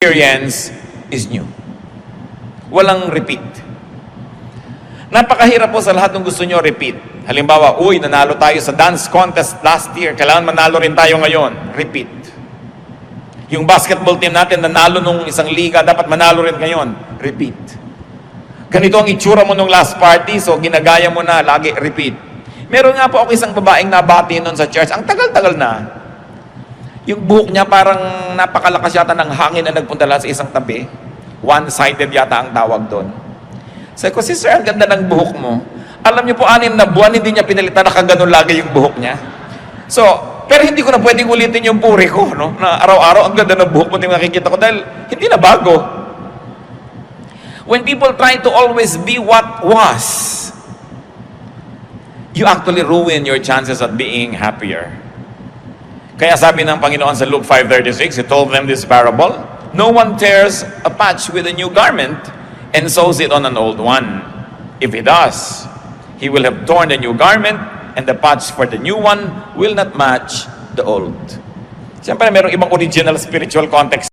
experience is new. Walang repeat. Napakahirap po sa lahat ng gusto nyo repeat. Halimbawa, nanalo tayo sa dance contest last year, kailangan manalo rin tayo ngayon. Repeat. Yung basketball team natin, nanalo nung isang liga, dapat manalo rin ngayon. Repeat. Ganito ang itsura mo nung last party, so ginagaya mo na, lagi repeat. Meron nga po ako isang babaeng nabati noon sa church, ang tagal-tagal na. Yung buhok niya parang napakalakas yata ng hangin na nagpunta lang sa isang tabi. One-sided yata ang tawag doon. Sabi ko, sister, ang ganda ng buhok mo. Alam niyo po, 6 na buwan, hindi niya pinalitan, nakaganon lagi yung buhok niya. So, pero hindi ko na pwedeng ulitin yung puri ko, no? Na araw-araw, ang ganda ng buhok mo, hindi nakikita ko dahil hindi na bago. When people try to always be what was, you actually ruin your chances at being happier. Kaya sabi ng Panginoon sa Luke 5:36, He told them this parable, no one tears a patch with a new garment and sews it on an old one. If he does, he will have torn the new garment and the patch for the new one will not match the old. Siyempre, mayroong ibang original spiritual context.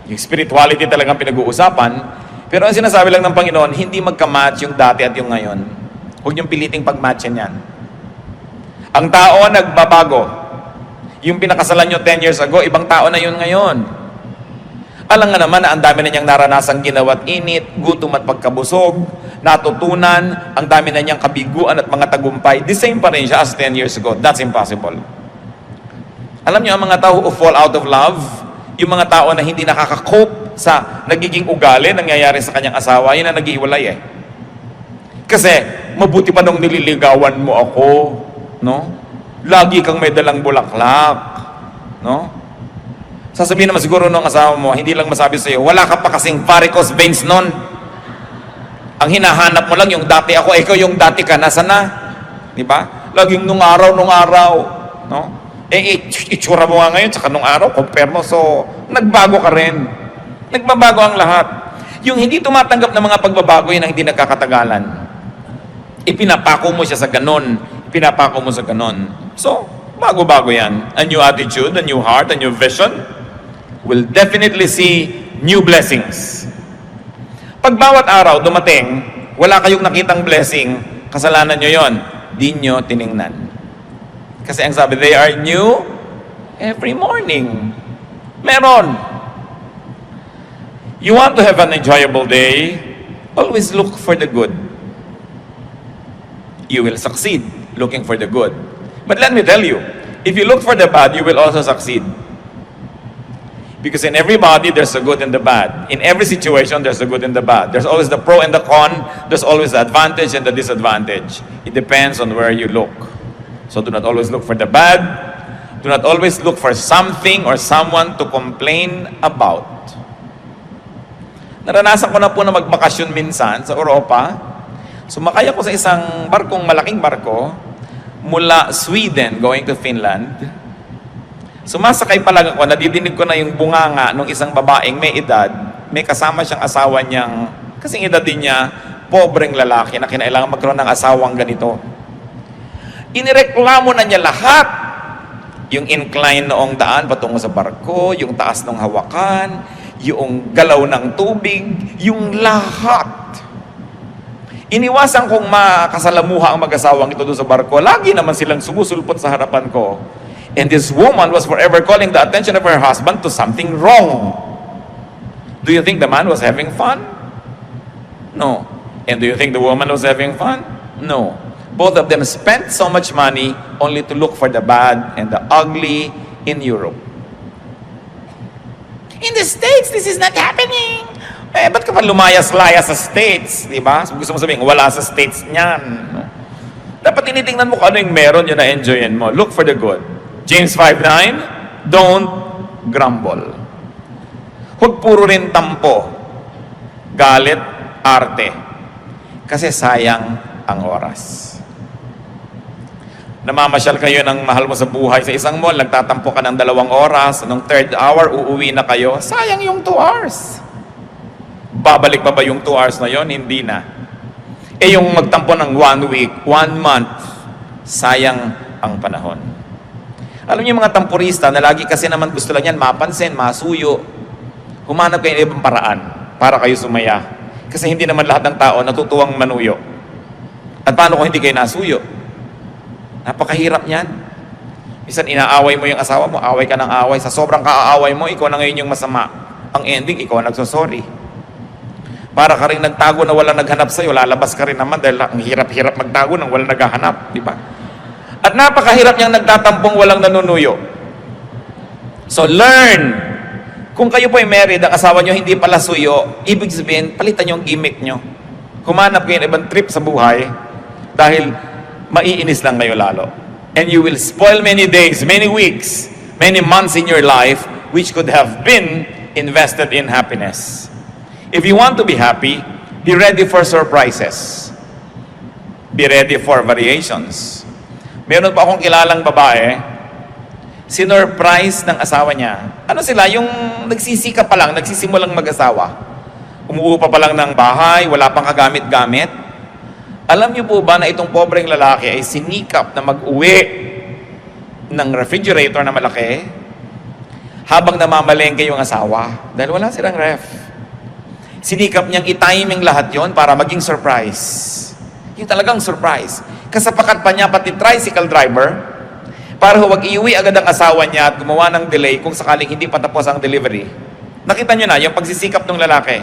Yung spirituality talagang pinag-uusapan, pero ang sinasabi lang ng Panginoon, hindi magka-match yung dati at yung ngayon. Huwag niyong piliting pag-matchin yan. Ang tao nagbabago. Yung pinakasalan nyo 10 years ago, ibang tao na yun ngayon. Alam nga naman na ang dami na niyang naranasang ginawa't init, gutom at pagkabusog, natutunan, ang dami na niyang kabiguan at mga tagumpay. The same pa rin siya as 10 years ago. That's impossible. Alam niyo, ang mga tao who fall out of love, yung mga tao na hindi nakaka-cope sa nagiging ugali, nangyayari sa kanyang asawa, yun na naghihiwalay eh. Kasi, mabuti pa nung nililigawan mo ako, no? Lagi kang may dalang bulaklak, no? Sasabihin naman siguro nung asawa mo, hindi lang masabi sa'yo, wala ka pa kasing varicose veins nun. Ang hinahanap mo lang yung dati ako, ikaw yung dati ka, nasa na? Di ba? Laging nung araw, no? Itsura mo nga ngayon, tsaka nung araw, compare mo, so, nagbago ka rin. Nagbabago ang lahat. Yung hindi tumatanggap ng mga pagbabago, yun ang hindi nagkakatagalan. Ipinapako mo siya sa ganon. Ipinapako mo sa ganon. So, bago-bago yan. A new attitude, a new heart, a new vision will definitely see new blessings. Pag bawat araw dumating, wala kayong nakitang blessing, kasalanan nyo yon, di nyo tiningnan. Kasi ang sabi, they are new every morning. Meron. You want to have an enjoyable day, always look for the good. You will succeed looking for the good. But let me tell you, if you look for the bad, you will also succeed. Because in everybody, there's a good and the bad. In every situation, there's a good and the bad. There's always the pro and the con. There's always the advantage and the disadvantage. It depends on where you look. So do not always look for the bad. Do not always look for something or someone to complain about. Naranasan ko na po na magbakasyon minsan sa Europa. Sumakay ako sa isang malaking barko mula Sweden going to Finland. Sumasakay pa lang ako, nadidinig ko na yung bunganga ng isang babaeng may edad, may kasama siyang asawa niyang, kasing edad din niya, pobreng lalaki na kinailangan magkaroon ng asawang ganito. Inireklamo na niya lahat. Yung incline noong daan patungo sa barko, yung taas ng hawakan, yung galaw ng tubig, yung lahat. Iniwasan kong makasalamuha ang mag-asawang ito doon sa barko. Lagi naman silang sumusulpot sa harapan ko. And this woman was forever calling the attention of her husband to something wrong. Do you think the man was having fun? No. And do you think the woman was having fun? No. Both of them spent so much money only to look for the bad and the ugly in Europe. In the States, this is not happening. Eh, ba't ka pa lumayas-layas sa States? Di ba? Gusto mo sabihin, wala sa States niyan. No? Dapat tinitingnan mo kung ano yung meron yun na enjoyin mo. Look for the good. James 5:9, don't grumble. Huwag puro rin tampo, galit, arte. Kasi sayang ang oras. Namamasyal kayo ng mahal mo sa buhay sa isang mall, nagtatampo ka ng 2 oras, nung 3rd hour, uuwi na kayo, sayang yung 2 hours. Babalik pa ba yung 2 hours na yon? Hindi na. Eh yung magtampo ng 1 week, 1 month, sayang ang panahon. Alam niyo yung mga tampurista na lagi kasi naman gusto lang yan mapansin, masuyo. Humanap kayo ng ibang paraan para kayo sumaya. Kasi hindi naman lahat ng tao natutuwang manuyo. At paano kung hindi kayo nasuyo? Napakahirap niyan. Minsan inaaway mo yung asawa mo, away ka ng away. Sa sobrang kaaaway mo, ikaw na ngayon yung masama. Ang ending, ikaw nagsosorry. Para ka rin nagtago na walang naghanap sa'yo, lalabas ka rin naman dahil ang hirap-hirap magtago nang walang naghahanap. Di ba? At napakahirap niyang nagtatampong walang nanunuyo. So learn. Kung kayo po ay married, ang asawa nyo hindi pala suyo, ibig sabihin, palitan nyo ang gimmick nyo. Humanap kayo ng ibang trip sa buhay dahil maiinis lang kayo lalo. And you will spoil many days, many weeks, many months in your life which could have been invested in happiness. If you want to be happy, be ready for surprises. Be ready for variations. Meron pa akong kilalang babae, sinurprise ng asawa niya. Ano sila? Yung nagsisika pa lang, nagsisimulang mag-asawa. Umuupa pa lang ng bahay, wala pang kagamit-gamit. Alam niyo po ba na itong pobreng lalaki ay sinikap na mag-uwi ng refrigerator na malaki habang namamalengke yung asawa dahil wala silang ref. Sinikap niyang i-timing lahat yon para maging surprise. Yung talagang surprise. Kasapakat pa niya pati tricycle driver para huwag iuwi agad ang asawa niya at gumawa ng delay kung sakaling hindi pa tapos ang delivery. Nakita niyo na yung pagsisikap ng lalaki.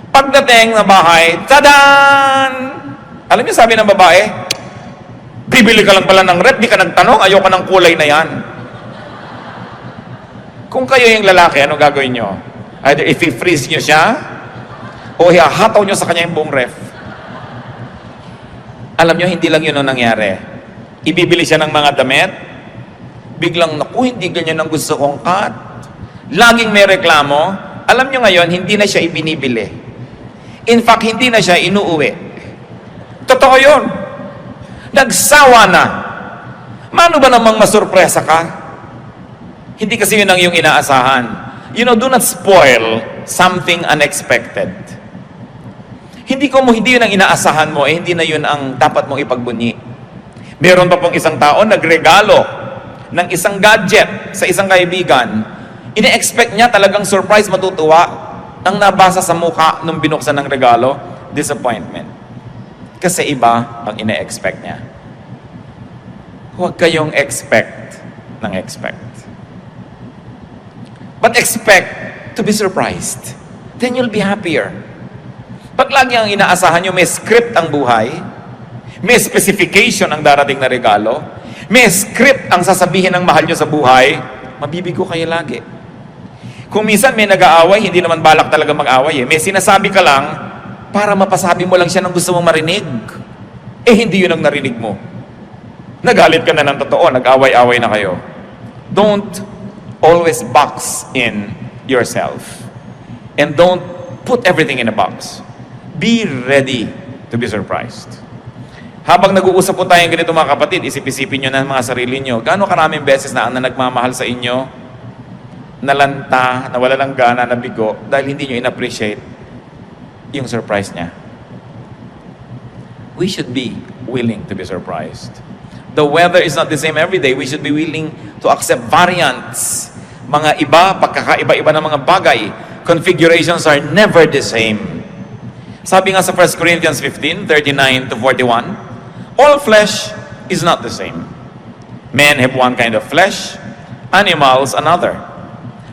Pagdating na bahay, tadan! Alam niyo sabi ng babae, bibili ka lang pala ng rep, di ka nagtanong, ayaw ka ng kulay na yan. Kung kayo yung lalaki, ano gagawin niyo? Either i-freeze niyo siya, o ihahataw niyo sa kanya yung buong ref. Alam niyo, hindi lang yun ang nangyari. Ibibili siya ng mga damit, biglang, naku, hindi ganyan ang gusto kong cut. Laging may reklamo. Alam niyo ngayon, hindi na siya ibinibili. In fact, hindi na siya inuuwi. Totoo yun. Nagsawa na. Mano ba namang masurpresa ka? Hindi kasi yun ang iyong inaasahan. You know, do not spoil something unexpected. Hindi yun ang inaasahan mo, hindi na yun ang dapat mong ipagbunyi. Meron pa pong isang tao nagregalo ng isang gadget sa isang kaibigan. Ine-expect niya talagang surprise, matutuwa. Ang nabasa sa mukha nung binuksan ng regalo, disappointment. Kasi iba ang ine-expect niya. Huwag kayong expect ng expect. But expect to be surprised. Then you'll be happier. Pag lagi ang inaasahan nyo, may script ang buhay, may specification ang darating na regalo, may script ang sasabihin ng mahal nyo sa buhay, mabibigo kayo lagi. Kung minsan may nag-aaway, hindi naman balak talaga mag-aaway. May sinasabi ka lang, para mapasabi mo lang siya ng gusto mong marinig. Eh, hindi yun ang narinig mo. Nagalit ka na ng totoo, nag-away-away na kayo. Don't always box in yourself. And don't put everything in a box. Be ready to be surprised. Habang nag-uusap po tayong ganito mga kapatid, isip-isipin nyo na mga sarili nyo, gaano karaming beses na ang nagmamahal sa inyo, nalanta, nawala ng gana, nabigo, dahil hindi nyo in-appreciate yung surprise niya. We should be willing to be surprised. The weather is not the same every day. We should be willing to accept variants. Mga iba, pagkakaiba-iba ng mga bagay. Configurations are never the same. Sabi nga sa 1 Corinthians 15:39-41, all flesh is not the same. Men have one kind of flesh, animals another,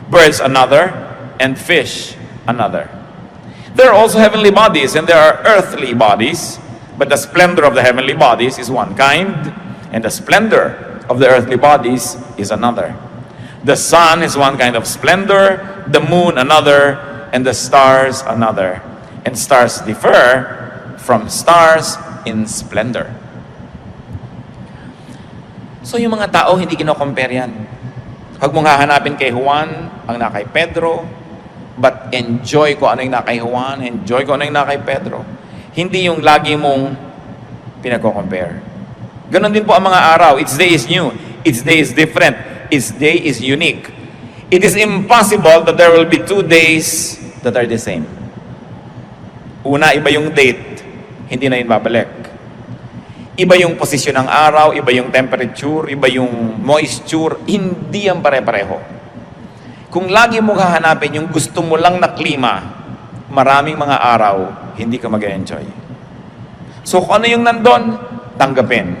birds another, and fish another. There are also heavenly bodies and there are earthly bodies, but the splendor of the heavenly bodies is one kind, and the splendor of the earthly bodies is another. The sun is one kind of splendor, the moon another, and the stars another. And stars differ from stars in splendor. So yung mga tao, hindi kino-compare yan. Huwag mong hahanapin kay Juan, ang na kay Pedro, but enjoy ko ano yung na kay Juan, enjoy ko ano yung na kay Pedro. Hindi yung lagi mong pinag-compare. Ganon din po ang mga araw. Each day is new. Each day is different. Each day is unique. It is impossible that there will be 2 days that are the same. Una, iba yung date, hindi na yun babalik. Iba yung posisyon ng araw, iba yung temperature, iba yung moisture, hindi yan pare-pareho. Kung lagi mo hahanapin yung gusto mo lang na klima, maraming mga araw, hindi ka mag-enjoy. So kung ano yung nandun, tanggapin.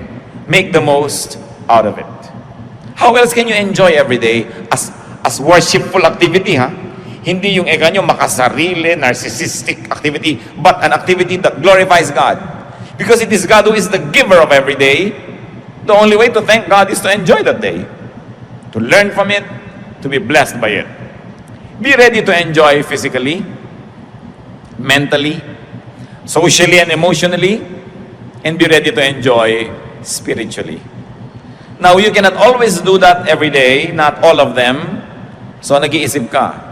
Make the most out of it. How else can you enjoy every day as worshipful activity, ha? Hindi yung nyo makasarili, narcissistic activity, but an activity that glorifies God. Because it is God who is the giver of every day. The only way to thank God is to enjoy that day. To learn from it, to be blessed by it. Be ready to enjoy physically, mentally, socially and emotionally, and be ready to enjoy spiritually. Now, you cannot always do that every day, not all of them. So, nag-iisip ka,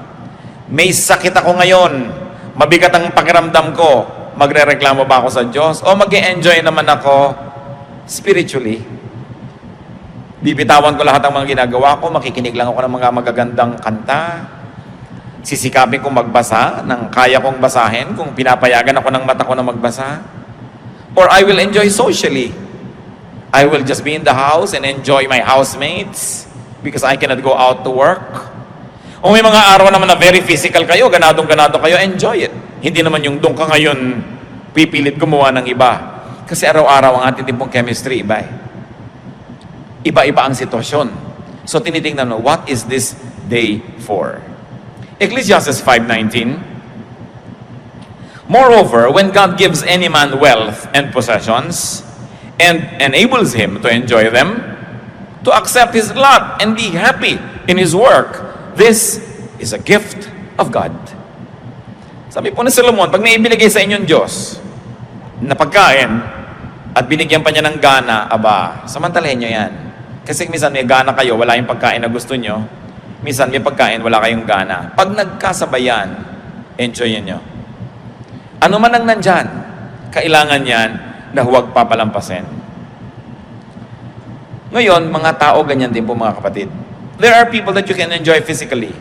may sakit ako ngayon, mabigat ang pakiramdam ko, magrereklamo ba ako sa Diyos? O mag-enjoy naman ako spiritually? Bibitawan ko lahat ng mga ginagawa ko, makikinig lang ako ng mga magagandang kanta, sisikapin kong magbasa ng kaya kong basahin, kung pinapayagan ako ng mata ko na magbasa. Or I will enjoy socially. I will just be in the house and enjoy my housemates because I cannot go out to work. O may mga araw naman na very physical kayo, ganadong-ganado kayo, enjoy it. Hindi naman yung doon ka ngayon pipilit gumawa ng iba. Kasi araw-araw ang ating tipong chemistry, iba eh. Iba-iba ang sitwasyon. So tinitingnan mo, what is this day for? Ecclesiastes 5:19. Moreover, when God gives any man wealth and possessions, and enables him to enjoy them, to accept his lot and be happy in his work, this is a gift of God. Sabi po ni Solomon, pag naibigay sa inyong Diyos na pagkain at binigyan pa niya ng gana, aba, samantalahin niyo yan. Kasi minsan may gana kayo, wala yung pagkain na gusto niyo. Minsan may pagkain, wala kayong gana. Pag nagkasabayan, enjoyin niyo. Ano man ang nandyan, kailangan yan na huwag papalampasin. Ngayon, mga tao, ganyan din po mga kapatid. There are people that you can enjoy physically.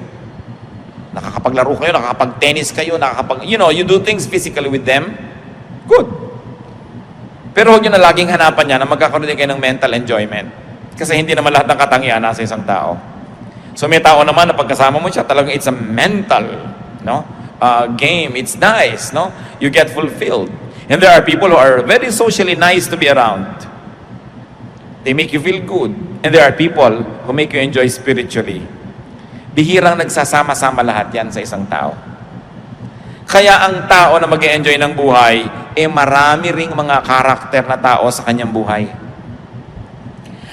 Nakakapaglaro kayo, nakakapag-tennis kayo, you do things physically with them. Good. Pero huwag nyo na laging hanapan niya na magkakaroon din kayo ng mental enjoyment. Kasi hindi naman lahat ng katangian nasa isang tao. So may tao naman na pagkasama mo siya, talagang it's a mental game. It's nice. You get fulfilled. And there are people who are very socially nice to be around. They make you feel good. And there are people who make you enjoy spiritually. Bihirang nagsasama-sama lahat yan sa isang tao. Kaya ang tao na mag-enjoy ng buhay, marami ring mga karakter na tao sa kanyang buhay.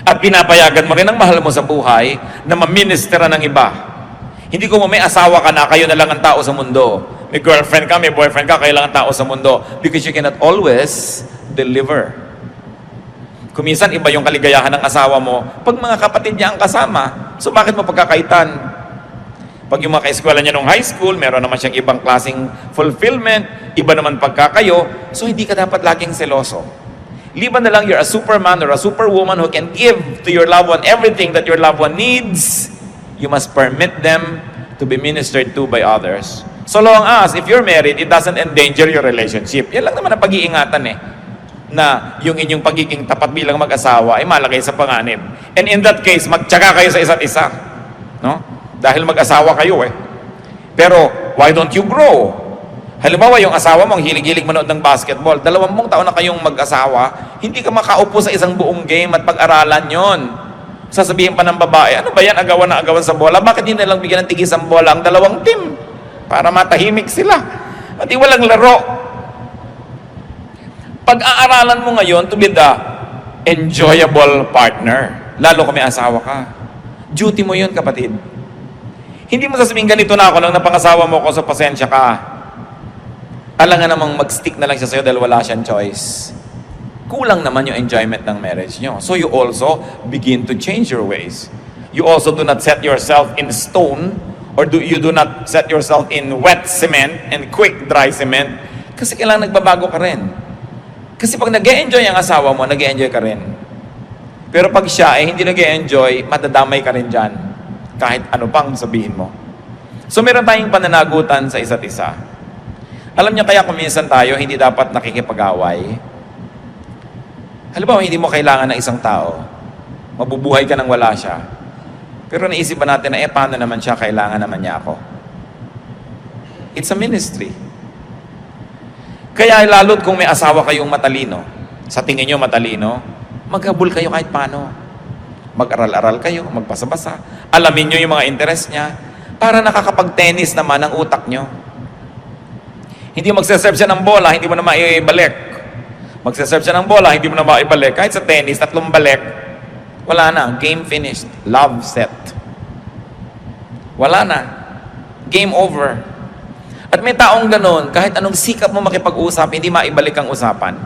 At pinapayagan mo rin ang mahal mo sa buhay na maministera ng iba. Hindi ko may asawa ka na, kayo na lang ang tao sa mundo. May girlfriend ka, may boyfriend ka, kayo lang ang tao sa mundo. Because you cannot always deliver. Kung minsan iba yung kaligayahan ng asawa mo, pag mga kapatid niya ang kasama, so bakit mo pagkakaitan? Pag yung mga kaeskwela niya nung high school, meron naman siyang ibang klaseng fulfillment, iba naman pagkakayo, so hindi ka dapat laging seloso. Liban na lang you're a superman or a superwoman who can give to your loved one everything that your loved one needs, you must permit them to be ministered to by others. So long as, if you're married, it doesn't endanger your relationship. Yan lang naman ang pag-iingatan na yung inyong pagiging tapat bilang mag-asawa ay malagay sa panganib. And in that case, magtyaga kayo sa isa't isa. Dahil mag-asawa kayo Pero, why don't you grow? Halimbawa, yung asawa mo, ang hilig-hilig manood ng basketball, 20 taon na kayong mag-asawa, hindi ka makaupo sa isang buong game at pag-aralan yon. Sasabihin pa ng babae, ano ba yan, agawan na agawan sa bola? Bakit hindi nilang bigyan ng tigis ang bola ang dalawang team? para matahimik sila. At di walang laro. Pag-aaralan mo ngayon to be the enjoyable partner, lalo kung may asawa ka. Duty mo yun, kapatid. Hindi mo sasabihin, ganito na ako nang napangasawa mo ko, so pasensya ka. Alangan namang mag-stick na lang siya sa'yo dahil wala siyang choice. Kulang naman yung enjoyment ng marriage nyo. So you also begin to change your ways. You also do not set yourself in stone, or you do not set yourself in wet cement and quick dry cement, kasi kailangan nagbabago ka rin. Kasi pag nag-e-enjoy ang asawa mo, nag-e-enjoy ka rin. Pero pag siya ay hindi nag-e-enjoy, madadamay ka rin dyan. Kahit ano pang sabihin mo. So meron tayong pananagutan sa isa't isa. Alam niyo kaya kung minsan tayo hindi dapat nakikipag-away. Halimbawa, hindi mo kailangan ng isang tao. Mabubuhay ka nang wala siya. Pero naisip ba natin na, paano naman siya, kailangan naman niya ako? It's a ministry. Kaya lalo't kung may asawa kayong matalino, sa tingin nyo matalino, maghabol kayo kahit paano. Mag-aral-aral kayo, magbasa-basa. Alamin nyo yung mga interest niya, para nakakapag-tennis naman ang utak nyo. Hindi magsaserve siya ng bola, hindi mo na maibalik. Magsaserve siya ng bola, hindi mo na maibalik. Kahit sa tennis, 3 balik, wala na. Game finished. Love set. Wala na. Game over. At may taong ganun, kahit anong sikap mo makipag-usap, hindi maibalik ang usapan.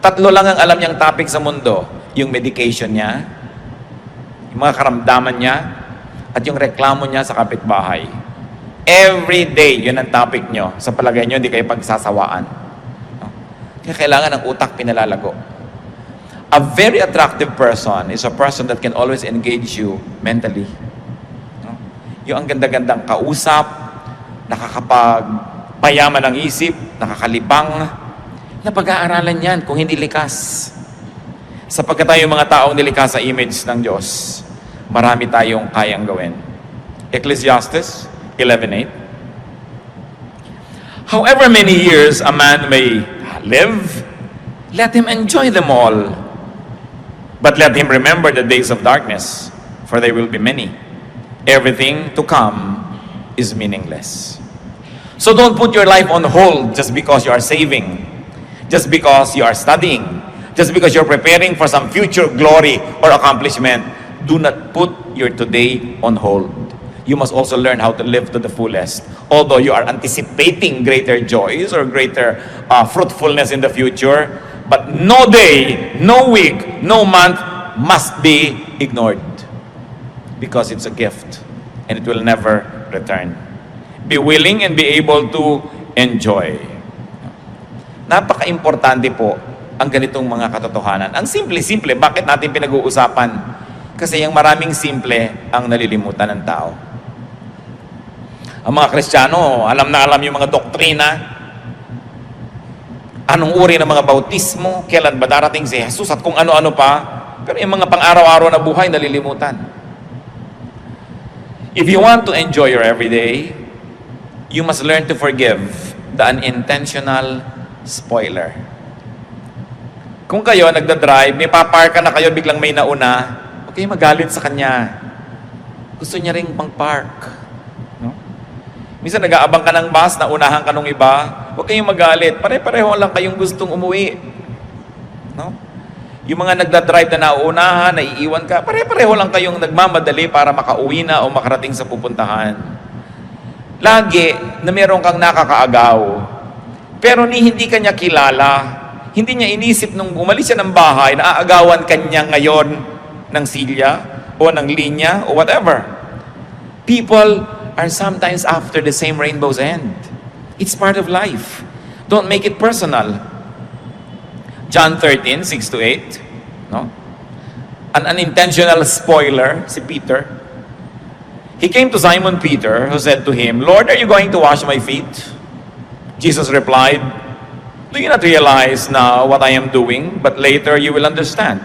3 lang ang alam niyang topic sa mundo. Yung medication niya, yung mga karamdaman niya, at yung reklamo niya sa kapitbahay. Every day, yun ang topic niyo. Sa palagay niyo, hindi kayo pagsasawaan. Kaya kailangan ng utak pinalalago. A very attractive person is a person that can always engage you mentally. Yung ang ganda-gandang kausap, nakakapagpayaman ng isip, nakakalibang, na pag-aaralan yan kung hindi likas. Sapagkat tayo mga taong nilikas sa image ng Diyos, marami tayong kayang gawin. Ecclesiastes 11:8. However many years a man may live, let him enjoy them all. But let him remember the days of darkness, for they will be many. Everything to come is meaningless. So don't put your life on hold just because you are saving, just because you are studying, just because you're preparing for some future glory or accomplishment. Do not put your today on hold. You must also learn how to live to the fullest. Although you are anticipating greater joys or greater fruitfulness in the future, but no day, no week, no month must be ignored. Because it's a gift and it will never return. Be willing and be able to enjoy. Napaka-importante po ang ganitong mga katotohanan. Ang simple-simple, bakit natin pinag-uusapan? Kasi yung maraming simple ang nalilimutan ng tao. Ang mga Kristiyano, alam na alam yung mga doktrina. Anong uri ng mga bautismo, kailan ba darating si Jesus at kung ano-ano pa. Pero yung mga pang-araw-araw na buhay, nalilimutan. If you want to enjoy your everyday, you must learn to forgive the unintentional spoiler. Kung kayo nagda-drive, may papark ka na kayo, biglang may nauna, okay, magalit sa kanya. Gusto niya ring pang-park. No? Minsan nag-aabang ka ng bus, naunahan ka nung iba, huwag kayong magalit. Pare-pareho lang kayong gustong umuwi. No? Yung mga nagda-drive na nauunahan, naiiwan ka, pare-pareho lang kayong nagmamadali para makauwi na o makarating sa pupuntahan. Lagi na meron kang nakakaagaw, pero hindi ka niya kilala, hindi niya inisip nung umalis siya ng bahay, na aagawan ka niya ngayon ng silya o ng linya o whatever. People are sometimes after the same rainbow's end. It's part of life. Don't make it personal. John 13, 6-8. No? An unintentional spoiler, si Peter. He came to Simon Peter, who said to him, Lord, are you going to wash my feet? Jesus replied, do you not realize now what I am doing, but later you will understand?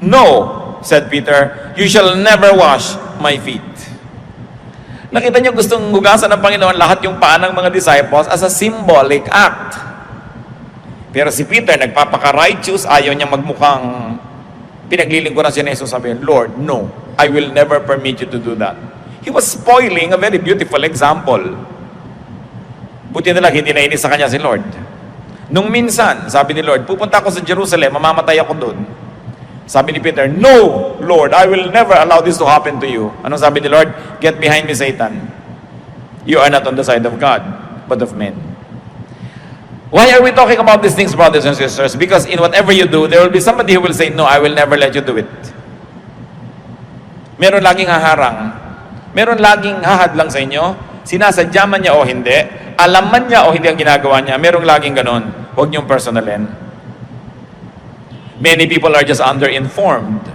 No, said Peter, you shall never wash my feet. Nakita niyo gustong hugasan ng Panginoon lahat yung paa ng mga disciples as a symbolic act. Pero si Peter, nagpapaka-righteous, ayaw niya magmukhang pinaglilingkuran siya ni Jesus, sabi, Lord, no, I will never permit you to do that. He was spoiling a very beautiful example. Buti na lang, hindi nainis sa kanya si Lord. Nung minsan, sabi ni Lord, pupunta ako sa Jerusalem, mamamatay ako doon. Sabi ni Peter, "No, Lord, I will never allow this to happen to you." Anong sabi ni Lord? "Get behind me, Satan. You are not on the side of God, but of men." Why are we talking about these things, brothers and sisters? Because in whatever you do, there will be somebody who will say, "No, I will never let you do it." Meron laging haharang. Meron laging hahadlang sa inyo. Sinasadya man niya o hindi. Alam man niya o hindi ang ginagawa niya. Merong laging ganon. Huwag niyong personalin. Many people are just underinformed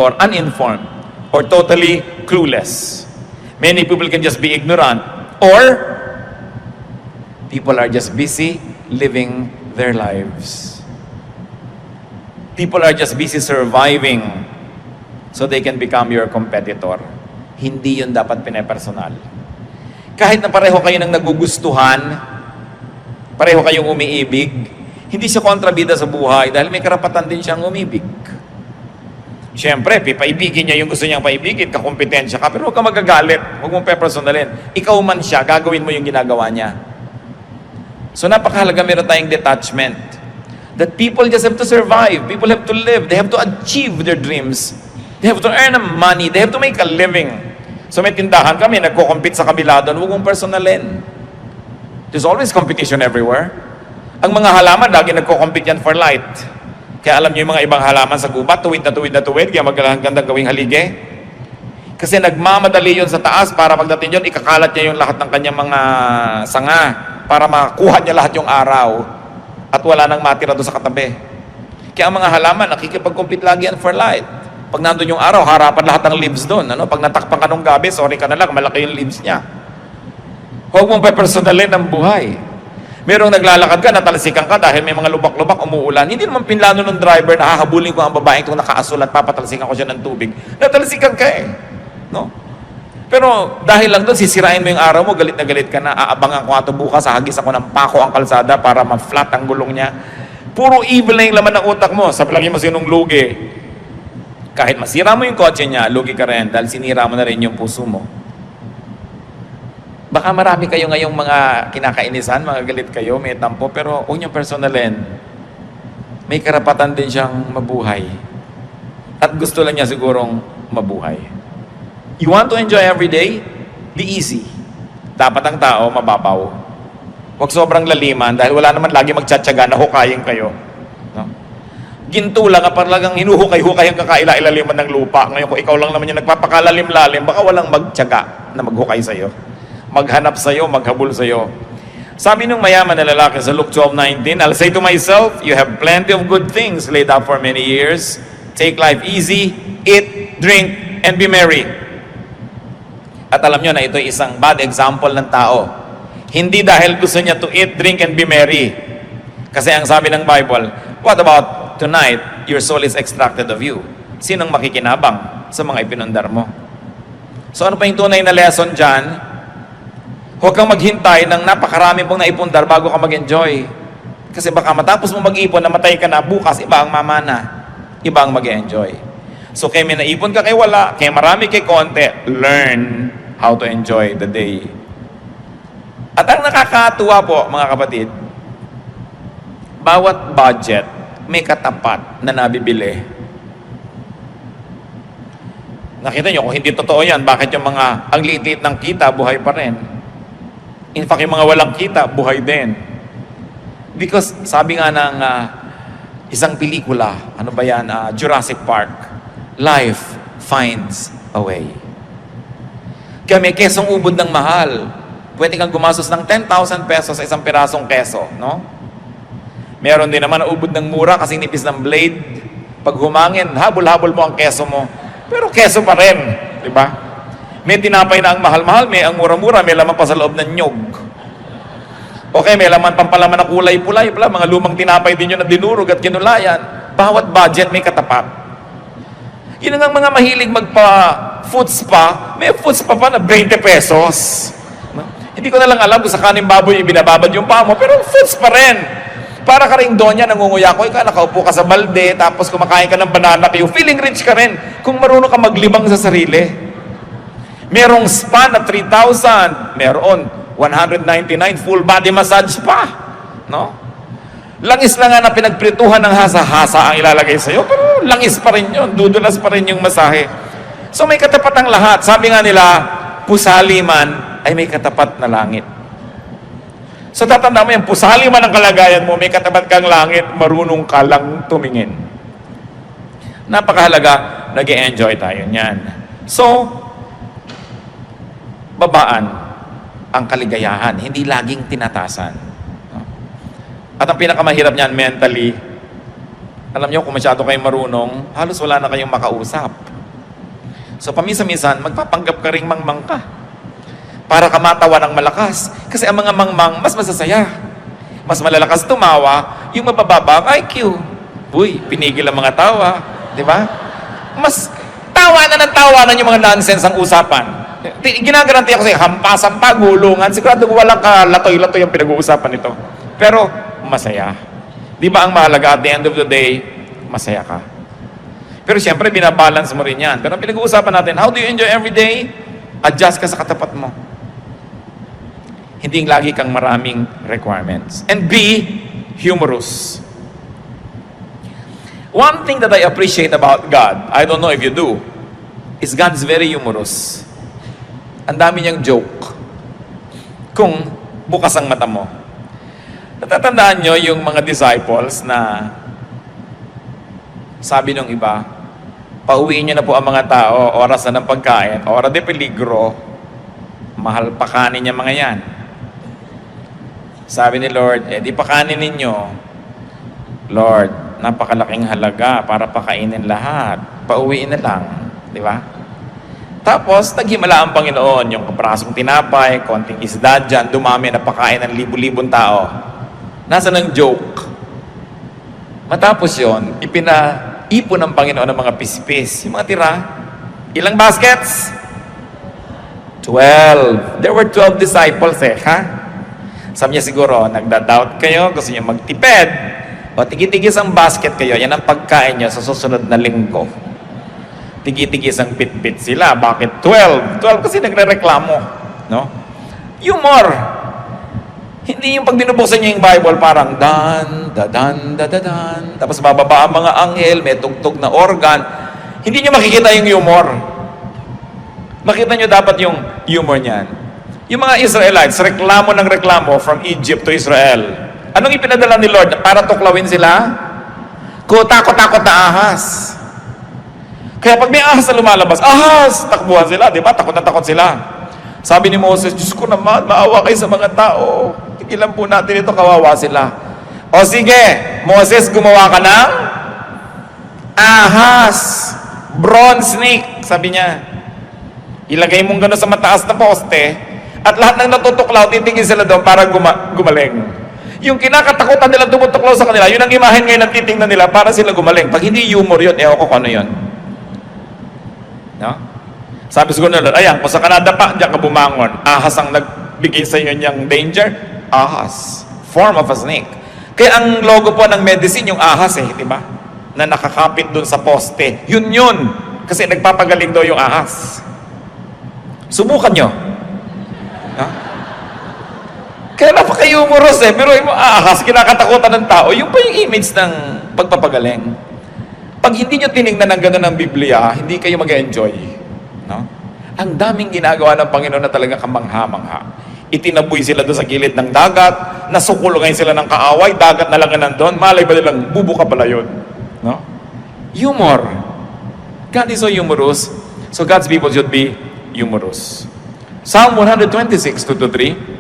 or uninformed or totally clueless. Many people can just be ignorant or people are just busy living their lives. People are just busy surviving so they can become your competitor. Hindi yun dapat pinepersonal. Kahit na pareho kayo ng nagugustuhan, pareho kayong umiibig, hindi siya kontrabida sa buhay dahil may karapatan din siyang umibig. Siyempre, paibigin niya yung gusto niyang paibigin, kakompetensya ka, pero huwag ka magagalit, huwag mong pepersonalin. Ikaw man siya, gagawin mo yung ginagawa niya. So napakahalaga meron tayong detachment. That people just have to survive, people have to live, they have to achieve their dreams, they have to earn money, they have to make a living. So may tindahan kami, nagko-compete sa kabila doon, huwag mong personalin. There's always competition everywhere. Ang mga halaman, lagi nagko-compete yan for light. Kaya alam niyo yung mga ibang halaman sa gubat, tuwid na tuwid na tuwid, kaya magandang gawing halige. Kasi nagmamadali yun sa taas para pagdating yun, ikakalat niya yung lahat ng kanyang mga sanga para makuha niya lahat yung araw at wala nang matira doon sa katabi. Kaya ang mga halaman, nakikipag-compete lagi yan for light. Pag nandun yung araw, harapan lahat ng leaves doon. Ano? Pag natakpan ka nung gabi, sorry ka na lang, malaki yung leaves niya. Huwag mong pepersonalin ang buhay. Merong naglalakad ka, natalsikan ka dahil may mga lubak-lubak, umuulan. Hindi naman pinlano ng driver na hahabulin ko ang babaeng itong nakaasul at papatalsikan ko siya ng tubig. Natalsikan ka eh. No? Pero dahil lang doon, sisirain mo yung araw mo, galit na galit ka na, aabangan ko nga ito bukas, hahagis ako ng pako ang kalsada para ma-flat ang gulong niya. Puro evil na yung laman ng utak mo. Sa palagi mo sinong lugi. Kahit masira mo yung kotse niya, lugi ka rin dahil sinira mo na rin yung puso mo. Baka marami kayo ngayong mga kinakainisan, mga galit kayo, may tampo, pero huwag niyong personalin. May karapatan din siyang mabuhay. At gusto lang niya sigurong mabuhay. You want to enjoy every day? Be easy. Dapat ang tao mababaw. Huwag sobrang laliman dahil wala naman lagi magtsatsaga na hukayin kayo. No? Ginto lang, parang hinuhukay-hukay ang kakaila-ilaliman ng lupa. Ngayon kung ikaw lang naman yung nagpapakalalim-lalim, baka walang magtsaga na maghukay sa'yo. Maghanap sa'yo, maghabol sa'yo. Sabi nung mayaman na lalaki sa Luke 12:19, "I'll say to myself, you have plenty of good things laid up for many years. Take life easy, eat, drink, and be merry." At alam nyo na ito isang bad example ng tao. Hindi dahil gusto niya to eat, drink, and be merry. Kasi ang sabi ng Bible, what about tonight, your soul is extracted of you? Sinong makikinabang sa mga ipinundar mo? So ano pa yung tunay na lesson dyan? Huwag kang maghintay ng napakarami pong naipundar bago ka mag-enjoy. Kasi baka matapos mo mag-ipon, namatay ka na, bukas iba ang mamana. Iba ang mag-enjoy. So kaya may naipon ka kay wala, kaya marami kay konti, learn how to enjoy the day. At ang nakakatuwa po, mga kapatid, bawat budget may katapat na nabibili. Nakita nyo, kung hindi totoo yan, bakit yung mga ang liit-liit ng kita, buhay pa rin? In fact, yung mga walang kita, buhay din. Because sabi nga ng isang pelikula, ano ba yan, Jurassic Park, life finds a way. Kaya may kesong ubod ng mahal. Pwede kang gumastos ng 10,000 pesos sa isang pirasong keso, no? Meron din naman na ubod ng mura kasi nipis ng blade. Pag humangin, habol-habol mo ang keso mo. Pero keso pa rin, di ba? May tinapay na ang mahal-mahal, may ang mura-mura, may laman pa sa loob ng nyog. Okay, may laman pampalaman na kulay-pulay, mga lumang tinapay din yun na dinurog at kinulayan. Bawat budget may katapat. Yun ang mga mahilig magpa-food spa, may food spa pa na 20 pesos. No? Hindi ko na lang alam kung sa kaning baboy ibinababad yung paa mo, pero food spa rin. Para ka rin doon yan, nangunguyakoy ka, nakaupo ka sa balde, tapos kumakain ka ng banana kayo, feeling rich ka rin kung marunong ka maglibang sa sarili. Merong spa na 3,000, meron 199, full body massage pa. No? Langis na nga na pinagprituhan ng hasa-hasa ang ilalagay sa'yo, pero langis pa rin yun, dudulas pa rin yung masahe. So may katapat ang lahat. Sabi nga nila, pusali man ay may katapat na langit. So tatanda mo yan, pusali man ang kalagayan mo, may katapat kang langit, marunong ka lang tumingin. Napakahalaga, nag-e-enjoy tayo niyan. So, babaan ang kaligayahan, hindi laging tinatasan. At ang pinakamahirap niyan mentally, alam niyo kung masyado kayong marunong, halos wala na kayong makausap. So paminsan-minsan, magpapanggap ka ring mangmang ka para ka matawa ng malakas. Kasi ang mga mangmang, mas masasaya. Mas malalakas tumawa, yung mabababa ang IQ. Uy, pinigil ang mga tawa. Di ba? Mas tawanan yung mga nonsense ang usapan. Ginagaranti ako sa'yo, hampasan pa, gulungan. Sigurado walang kalatoy-latoy ang pinag-uusapan nito. Pero, masaya. Di ba ang mahalaga at the end of the day, masaya ka. Pero siyempre, binabalance mo rin yan. Pero pinag-uusapan natin, how do you enjoy every day? Adjust ka sa katapat mo. Hindi lagi kang maraming requirements. And be humorous. One thing that I appreciate about God, I don't know if you do, is God's very humorous. Ang dami niyang joke. Kung bukas ang mata mo. Natatandaan nyo yung mga disciples na sabi ng iba, pauwiin nyo na po ang mga tao, oras na ng pagkain, oras de peligro, mahal pa kanin niya mga yan. Sabi ni Lord, di pakanin ninyo. Lord, napakalaking halaga para pakainin lahat. Pauwiin na lang. Di ba? Tapos, naghimala ang Panginoon, yung kaprasong tinapay, konting isda dyan, dumami na pakain ng libu-libong tao. Nasaan ang joke? Matapos yon, ipinaipon ng Panginoon ng mga pispis. Yung mga tira, ilang baskets? 12. There were 12 disciples ha? Sabi niya siguro, nagda-doubt kayo, gusto niya magtipid. O tigi-tigis ang basket kayo, yan ang pagkain niyo sa susunod na linggo. Tigi-tigis ang pit-pit sila. Bakit 12? 12 kasi nagre-reklamo. No? Humor. Hindi yung pag binubuksan niyo yung Bible, parang dan, dadan, dadadan. Tapos bababa ang mga anghel, may tugtog na organ. Hindi niyo makikita yung humor. Makita niyo dapat yung humor niyan. Yung mga Israelites, reklamo ng reklamo from Egypt to Israel. Anong ipinadala ni Lord? Para tuklawin sila? Takot-takot na ahas. Kaya pag may ahas na lumalabas, ahas! Takbuhan sila, di ba? Takot na takot sila. Sabi ni Moses, Diyos ko naman, maawa kayo sa mga tao. Tigilan po natin ito, kawawa sila. O sige, Moses, gumawa ka ng ahas, bronze snake, sabi niya. Ilagay mong gano'n sa mataas na poste, at lahat ng natutuklaw, titingin sila doon para gumaling. Yung kinakatakutan nilang tumutuklaw sa kanila, yun ang imahen ngayon ang titingnan nila para sila gumaling. Pag hindi humor yun, ewan ko kung ano yun. No? Sabi siguro nila, ayan, kung sa Canada pa, diyan ka bumangon. Ahas ang nagbigay sa iyo niyang danger. Ahas. Form of a snake. Kaya ang logo po ng medicine, yung ahas di ba? Na nakakapit dun sa poste. Yun. Kasi nagpapagaling daw yung ahas. Subukan nyo. Ha? Kaya napaka-humorous Pero yung ahas, kinakatakutan ng tao, yung pa yung image ng pagpapagaling. Pag hindi nyo tinignan ng gano'n ng Biblia, hindi kayo mag-enjoy. No? Ang daming ginagawa ng Panginoon na talaga kamangha-mangha. Itinaboy sila doon sa gilid ng dagat, nasukulungan sila ng kaaway, dagat na lang nandun, malay ba nilang bubuka pala yun? No? Humor. God is so humorous, so God's people should be humorous. Psalm 126, 2-3.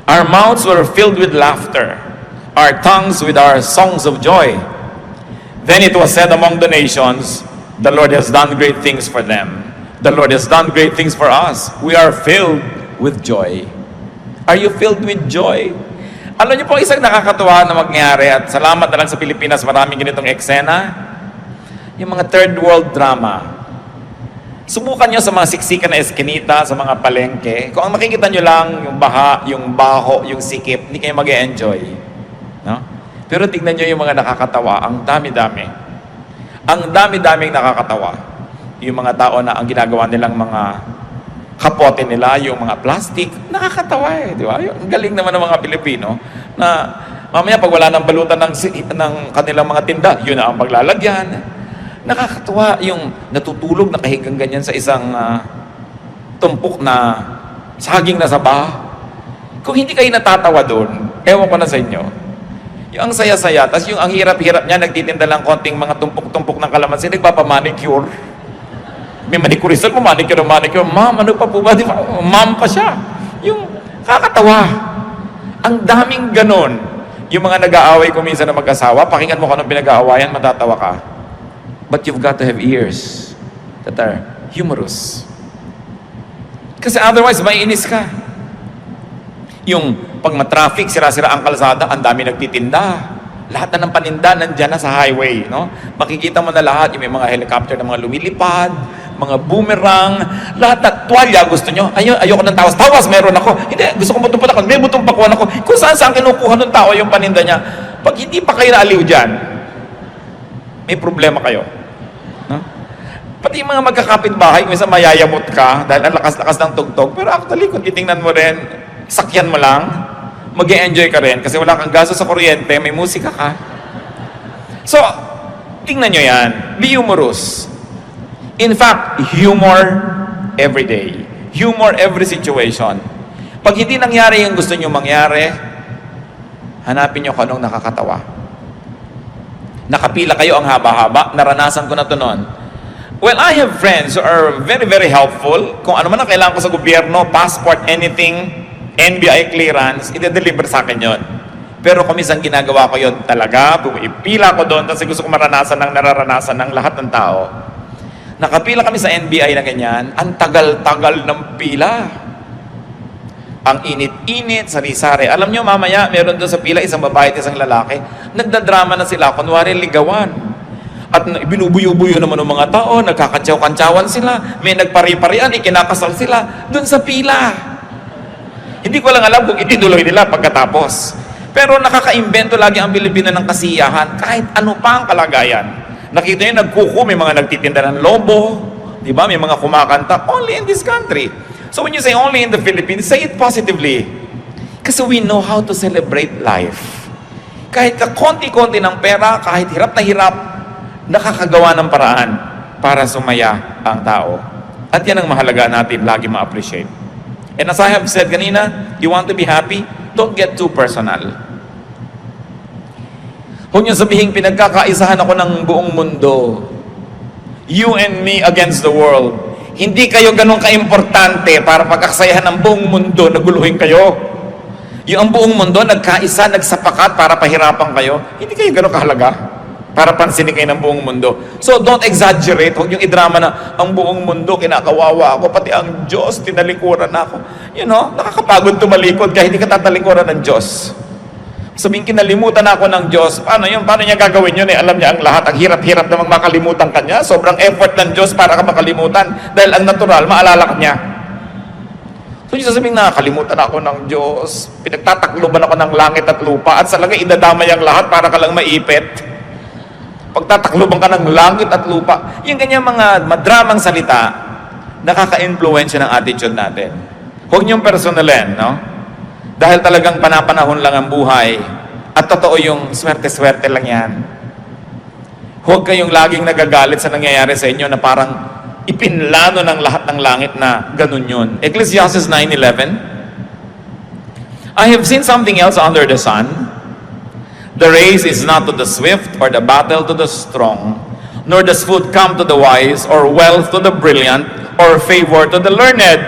Our mouths were filled with laughter, our tongues with our songs of joy. Then it was said among the nations, the Lord has done great things for them. The Lord has done great things for us. We are filled with joy. Are you filled with joy? Alam niyo po, isang nakakatuwa na mangyari, at salamat na lang sa Pilipinas, maraming ganitong eksena. Yung mga third world drama. Subukan nyo sa mga siksikan na eskinita, sa mga palengke. Kung ang makikita nyo lang, yung baha, yung baho, yung sikip, hindi kayo mag-e-enjoy. No? Pero tignan nyo yung mga nakakatawa, ang dami-dami. Ang dami-daming nakakatawa. Yung mga tao na ang ginagawa nilang mga kapote nila, yung mga plastic. Nakakatawa eh, di ba? Ang galing naman ng mga Pilipino na mamaya pag wala ng balutan ng kanilang mga tinda, yun na ang paglalagyan. Nakakatawa yung natutulog, nakahigang ganyan sa isang tumpok na saging na saba. Kung hindi kayo natatawa doon, ewan ko na sa inyo. Yung ang saya-saya, tas yung ang hirap-hirap niya, nagtitinda lang konting mga tumpok-tumpok ng kalamansi, nagpapamanicure. May manicurista mo, manicure. Ma'am, ano pa po ba? Di ba? Ma'am pa siya. Yung kakatawa. Ang daming ganon. Yung mga nag-aaway ko minsan na mag-asawa, pakinggan mo kung anong pinag-aawayan, matatawa ka. But you've got to have ears that are humorous. Kasi otherwise, maiinis ka. Yung pag matraffic, sira-sira ang kalsada, ang dami nagtitinda. Lahat na ng paninda nandyan na sa highway, no? Makikita mo na lahat, yung may mga helicopter na mga lumilipad, mga boomerang, lahat na tuwalya gusto nyo. Ayoko ng tawas. Tawas, meron ako. Hindi, gusto ko butong patakon. May butong pakuan ako. Kung saan kinukuha ng tao yung paninda niya. Pag hindi pa kayo naaliw dyan, may problema kayo. No? Pati yung mga magkakapit-bahay, minsan mayayamot ka dahil ang lakas-lakas ng tugtog. Pero actually, kung titingnan mo rin, sakyan mo lang, mag-e-enjoy ka rin kasi wala kang gasto sa kuryente, may musika ka. So, tingnan nyo yan. Be humorous. In fact, humor every day. Humor every situation. Pag hindi nangyari yung gusto nyo mangyari, hanapin nyo kung anong nakakatawa. Nakapila kayo ang haba-haba, naranasan ko na to noon. Well, I have friends who are very, very helpful. Kung ano man ang kailangan ko sa gobyerno, passport, anything, NBI clearance, ide-deliver sa akin yon. Pero kung minsan ginagawa ko yon talaga, ipila ko doon kasi gusto ko maranasan ng nararanasan ng lahat ng tao. Nakapila kami sa NBI na ganyan, ang tagal-tagal ng pila. Ang init-init, sari-sari. Alam nyo, mamaya, meron doon sa pila, isang babae at isang lalaki, nagdadrama na sila, kunwari ligawan. At binubuyo-buyo naman ng mga tao, nagkakantsaw-kantsawan sila, may nagpari-parian, ikinakasal sila, doon sa pila. Hindi ko lang alam kung itinuloy nila pagkatapos. Pero nakaka-invento lagi ang Pilipino ng kasiyahan, kahit ano pa ang kalagayan. Nakita nyo, nagkuko, may mga nagtitinda ng lobo, di ba? May mga kumakanta, only in this country. So when you say only in the Philippines, say it positively. Kasi we know how to celebrate life. Kahit konti-konti ng pera, kahit hirap na hirap, nakakagawa ng paraan para sumaya ang tao. At yan ang mahalaga natin, lagi ma-appreciate. And as I have said kanina, you want to be happy, don't get too personal. Huwag niyo sabihin, pinagkakaisahan ako ng buong mundo. You and me against the world. Hindi kayo ganun ka-importante para pagkakasayahan ng buong mundo, naguluhin kayo. Yung ang buong mundo, nagkaisa, nagsapakat para pahirapan kayo, hindi kayo ganun kahalaga para pansinin kayo ng buong mundo. So don't exaggerate. Huwag yung idrama na ang buong mundo, kinakawawa ako, pati ang Diyos, tinalikuran ako. You know, nakakapagod tumalikod kaya hindi ka tatalikuran ng Diyos. Sabihin, kinalimutan ako ng Diyos. Paano yun? Paano niya gagawin yun? Alam niya ang lahat. Ang hirap-hirap na makalimutan ka niya. Sobrang effort ng Diyos para ka makalimutan. Dahil ang natural, maalala ka niya. So yung sasabihin, nakakalimutan ako ng Diyos. Pinagtatakloban ako ng langit at lupa. At salaga, idadamay ang lahat para ka lang maipit. Pagtatakloban ka ng langit at lupa. Yung ganyan mga madramang salita, nakaka-influensya ng attitude natin. Huwag niyong personalin, no? Dahil talagang panapanahon lang ang buhay at totoo yung swerte-swerte lang yan. Huwag kayong laging nagagalit sa nangyayari sa inyo na parang ipinlano ng lahat ng langit na ganun yun. Ecclesiastes 9:11, I have seen something else under the sun. The race is not to the swift or the battle to the strong, nor does food come to the wise or wealth to the brilliant or favor to the learned.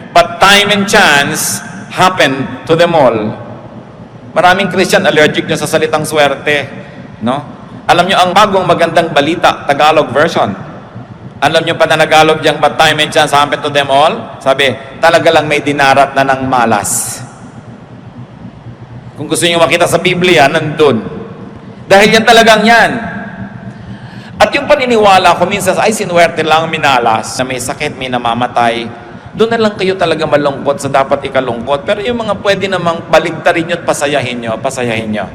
But time and chance happen to them all. Maraming Christian allergic nyo sa salitang swerte, no? Alam nyo, ang bagong magandang balita, Tagalog version. Alam nyo pa na Tagalog diyang, but time and chance happen to them all? Sabi, talaga lang may dinarat na ng malas. Kung gusto nyo makita sa Biblia, nandun. Dahil yan talagang yan. At yung paniniwala ko, minsan, ay sinuwerte lang minalas, na may sakit, may namamatay, doon na lang kayo talaga malungkot sa dapat ikalungkot. Pero yung mga pwede namang baligtarin nyo at pasayahin nyo, pasayahin nyo.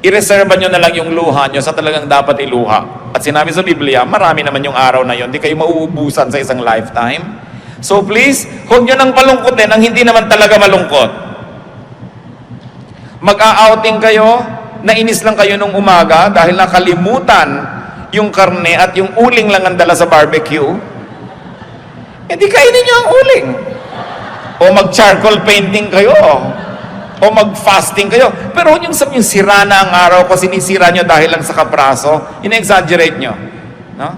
I-reserve nyo na lang yung luha nyo sa talagang dapat iluha. At sinabi sa Biblia, marami naman yung araw na yun. Di kayo mauubusan sa isang lifetime. So please, huwag nyo nang palungkotin ang hindi naman talaga malungkot. Mag-a-outing kayo, nainis lang kayo nung umaga dahil nakalimutan yung karne at yung uling lang ang dala sa barbecue. Eh di kainin nyo ang uling. O mag-charcoal painting kayo. O mag-fasting kayo. Pero huwag yung sabihin, sira na ang araw ko, sinisira nyo dahil lang sa kapraso. Ina-exaggerate nyo. No?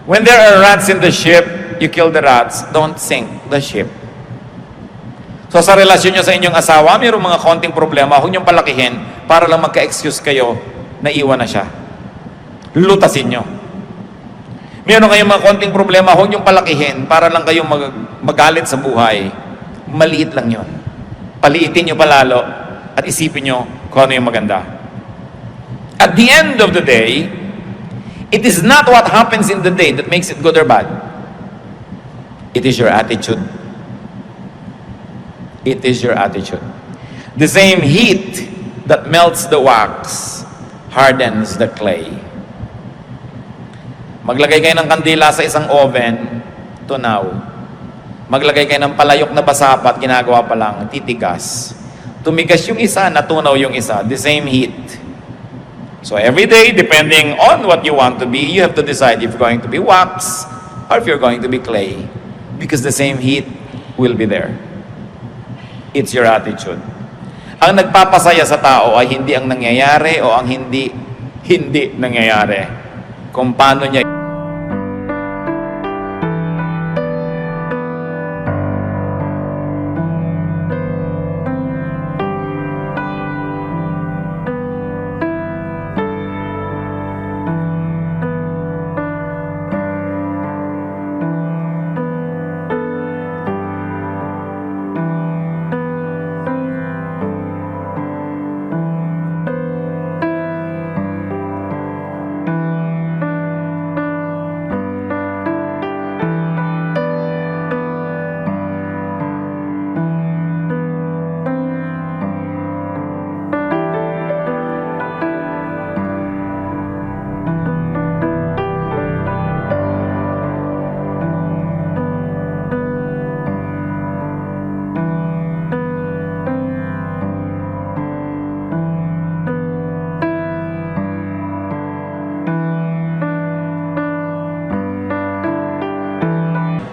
When there are rats in the ship, you kill the rats, don't sink the ship. So sa relasyon nyo sa inyong asawa, mayroong mga konting problema, huwag niyong palakihin para lang magka-excuse kayo na iwan na siya. Lutasin nyo. Mayroon kayong mga konting problema, huwag niyong palakihin para lang kayong magalit sa buhay. Maliit lang yun. Paliitin nyo palalo at isipin nyo kung ano yung maganda. At the end of the day, it is not what happens in the day that makes it good or bad. It is your attitude. It is your attitude. The same heat that melts the wax hardens the clay. Maglagay kayo ng kandila sa isang oven, tunaw. Maglagay kayo ng palayok na basapat, ginagawa pa lang, titigas. Tumigas yung isa, natunaw yung isa. The same heat. So every day, depending on what you want to be, you have to decide if you're going to be wax or if you're going to be clay. Because the same heat will be there. It's your attitude. Ang nagpapasaya sa tao ay hindi ang nangyayari o ang hindi nangyayari. Kung paano niya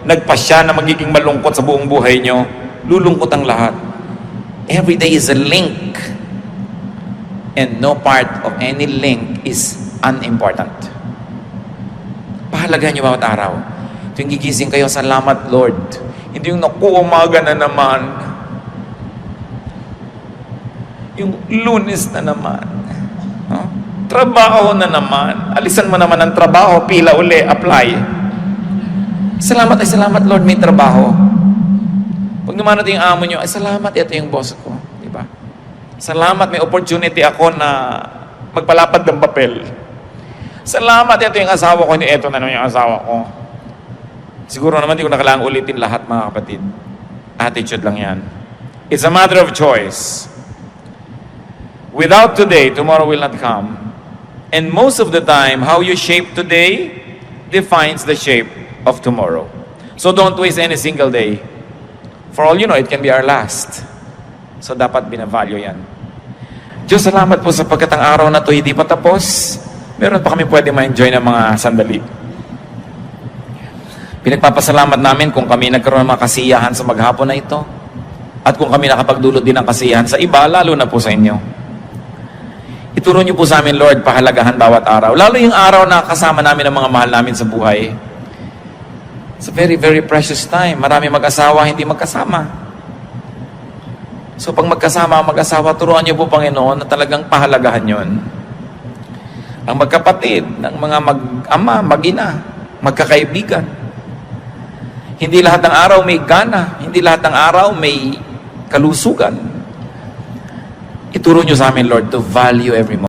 nagpasya na magiging malungkot sa buong buhay nyo, lulungkot ang lahat. Every day is a link. And no part of any link is unimportant. Pahalagahan nyo bawat araw. Tuwing gigising kayo, salamat Lord. Hindi yung naku, umaga na naman. Yung Lunes na naman. Huh? Trabaho na naman. Alisan mo naman ang trabaho, pila uli, apply. Salamat ay salamat Lord, may trabaho. Pag naman natin yung amo nyo, ay salamat, ito yung boss ko. Diba? Salamat, may opportunity ako na magpalapad ng papel. Salamat, ito yung asawa ko, hindi ito na naman yung asawa ko. Siguro naman di ko na kailangang ulitin lahat mga kapatid. Attitude lang yan. It's a matter of choice. Without today, tomorrow will not come. And most of the time, how you shape today defines the shape of tomorrow. So don't waste any single day. For all you know, it can be our last. So dapat binavalue yan. Diyos, salamat po sapagkat ang araw na to hindi pa tapos. Meron pa kami pwede ma-enjoy ng mga sandali. Pinagpapasalamat namin kung kami nagkaroon ng mga kasiyahan sa maghapon na ito. At kung kami nakapagdulot din ng kasiyahan sa iba, lalo na po sa inyo. Ituro niyo po sa amin, Lord, pahalagahan bawat araw. Lalo yung araw na kasama namin ang mga mahal namin sa buhay. It's a very, very precious time. Marami mag-asawa, hindi magkasama. So pag magkasama ang mag-asawa, turuan niyo po, Panginoon, na talagang pahalagahan yon. Ang magkapatid, ng mga mag-ama, mag-ina, magkakaibigan. Hindi lahat ng araw may gana. Hindi lahat ng araw may kalusugan. Ituro niyo sa amin, Lord, to value every moment.